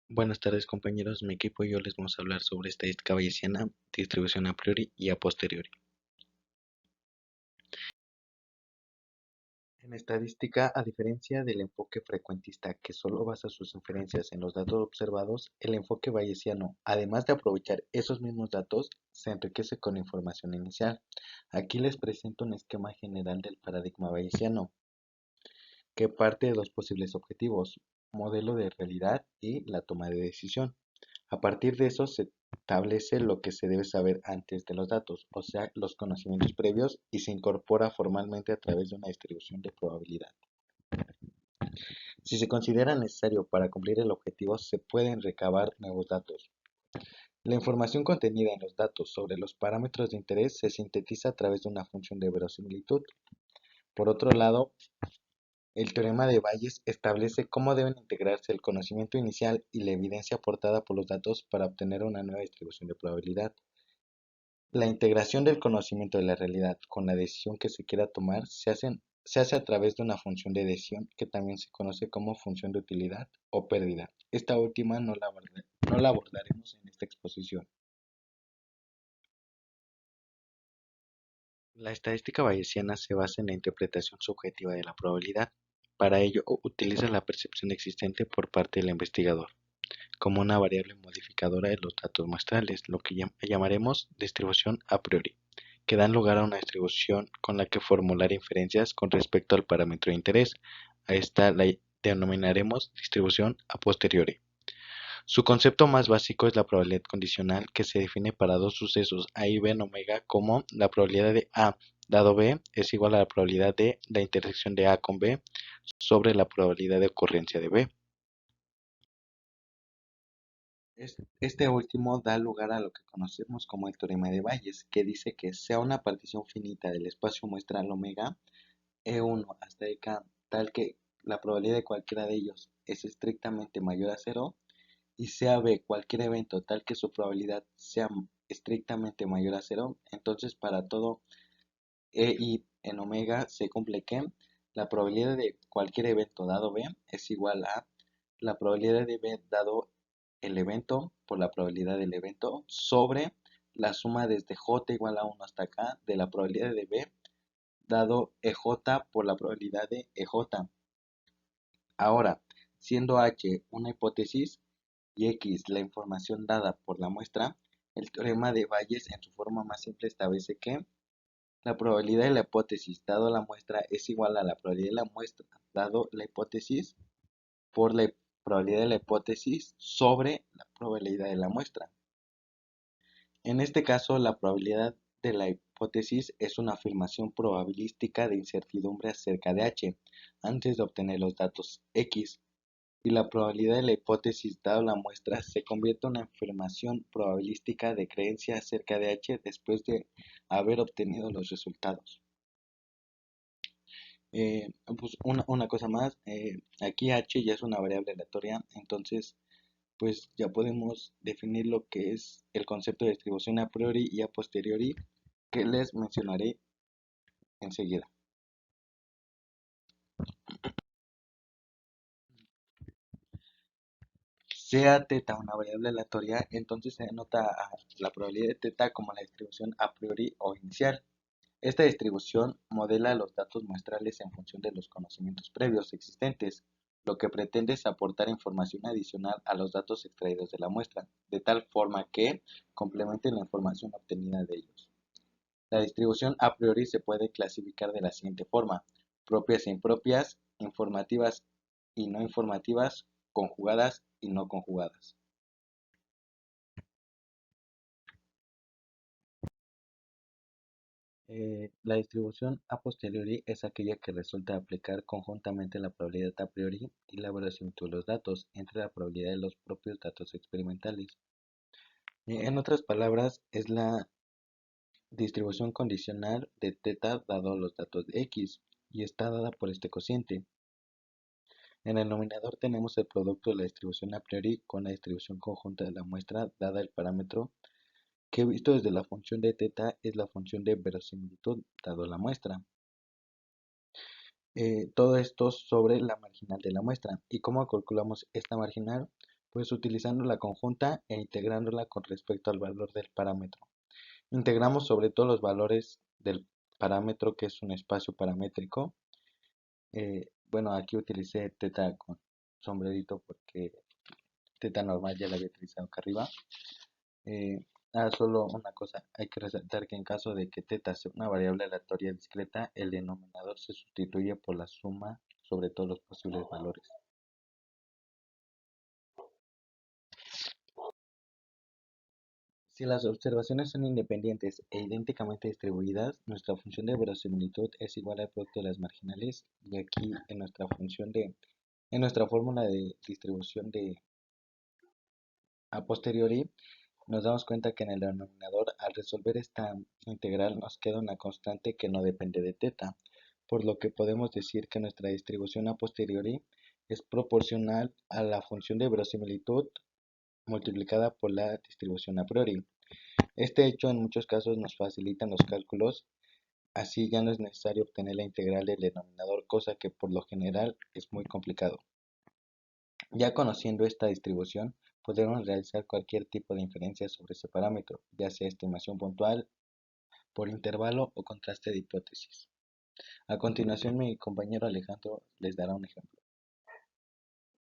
Buenas tardes compañeros, mi equipo y yo les vamos a hablar sobre estadística bayesiana, distribución a priori y a posteriori. En estadística, a diferencia del enfoque frecuentista que solo basa sus inferencias en los datos observados, el enfoque bayesiano, además de aprovechar esos mismos datos, se enriquece con información inicial. Aquí les presento un esquema general del paradigma bayesiano, que parte de dos posibles objetivos: modelo de realidad y la toma de decisión. A partir de eso se establece lo que se debe saber antes de los datos, o sea, los conocimientos previos, y se incorpora formalmente a través de una distribución de probabilidad. Si se considera necesario para cumplir el objetivo, se pueden recabar nuevos datos. La información contenida en los datos sobre los parámetros de interés se sintetiza a través de una función de verosimilitud. Por otro lado, el teorema de Bayes establece cómo deben integrarse el conocimiento inicial y la evidencia aportada por los datos para obtener una nueva distribución de probabilidad. La integración del conocimiento de la realidad con la decisión que se quiera tomar se hace a través de una función de decisión que también se conoce como función de utilidad o pérdida. Esta última no la abordaremos en esta exposición. La estadística bayesiana se basa en la interpretación subjetiva de la probabilidad. Para ello, utiliza la percepción existente por parte del investigador como una variable modificadora de los datos muestrales, lo que llamaremos distribución a priori, que dan lugar a una distribución con la que formular inferencias con respecto al parámetro de interés. A esta la denominaremos distribución a posteriori. Su concepto más básico es la probabilidad condicional, que se define para dos sucesos A y B en omega como la probabilidad de A dado B es igual a la probabilidad de la intersección de A con B sobre la probabilidad de ocurrencia de B. Este último da lugar a lo que conocemos como el teorema de Bayes, que dice que sea una partición finita del espacio muestral omega E1 hasta EK tal que la probabilidad de cualquiera de ellos es estrictamente mayor a cero, y sea B cualquier evento tal que su probabilidad sea estrictamente mayor a cero, entonces para todo EI en omega se cumple que la probabilidad de cualquier evento dado B es igual a la probabilidad de B dado el evento por la probabilidad del evento sobre la suma desde J igual a 1 hasta K de la probabilidad de B dado EJ por la probabilidad de EJ. Ahora, siendo H una hipótesis y X la información dada por la muestra, el teorema de Bayes en su forma más simple establece que la probabilidad de la hipótesis dado la muestra es igual a la probabilidad de la muestra dado la hipótesis por la probabilidad de la hipótesis sobre la probabilidad de la muestra. En este caso, la probabilidad de la hipótesis es una afirmación probabilística de incertidumbre acerca de H antes de obtener los datos X, y la probabilidad de la hipótesis dado la muestra se convierte en una afirmación probabilística de creencia acerca de H después de haber obtenido los resultados. Pues una cosa más, aquí H ya es una variable aleatoria, entonces pues ya podemos definir lo que es el concepto de distribución a priori y a posteriori, que les mencionaré enseguida. Sea teta una variable aleatoria, entonces se denota a la probabilidad de teta como la distribución a priori o inicial. Esta distribución modela los datos muestrales en función de los conocimientos previos existentes, lo que pretende es aportar información adicional a los datos extraídos de la muestra, de tal forma que complementen la información obtenida de ellos. La distribución a priori se puede clasificar de la siguiente forma: propias e impropias, informativas y no informativas, conjugadas y no conjugadas. La distribución a posteriori es aquella que resulta aplicar conjuntamente la probabilidad a priori y la verosimilitud de los datos entre la probabilidad de los propios datos experimentales. En otras palabras, es la distribución condicional de teta dado los datos de x, y está dada por este cociente. En el denominador tenemos el producto de la distribución a priori con la distribución conjunta de la muestra dada el parámetro, que visto desde la función de teta es la función de verosimilitud dado la muestra. Todo esto sobre la marginal de la muestra. ¿Y cómo calculamos esta marginal? Pues utilizando la conjunta e integrándola con respecto al valor del parámetro. Integramos sobre todo los valores del parámetro que es un espacio paramétrico. Bueno, aquí utilicé teta con sombrerito porque teta normal ya la había utilizado acá arriba. Eh, Solo una cosa, hay que resaltar que en caso de que teta sea una variable aleatoria discreta, el denominador se sustituye por la suma sobre todos los posibles valores. Si las observaciones son independientes e idénticamente distribuidas, nuestra función de verosimilitud es igual al producto de las marginales, y aquí en nuestra fórmula de distribución de a posteriori nos damos cuenta que en el denominador, al resolver esta integral, nos queda una constante que no depende de teta, por lo que podemos decir que nuestra distribución a posteriori es proporcional a la función de verosimilitud multiplicada por la distribución a priori. Este hecho en muchos casos nos facilita los cálculos, así ya no es necesario obtener la integral del denominador, cosa que por lo general es muy complicado. Ya conociendo esta distribución, podemos realizar cualquier tipo de inferencia sobre ese parámetro, ya sea estimación puntual, por intervalo o contraste de hipótesis. A continuación, mi compañero Alejandro les dará un ejemplo.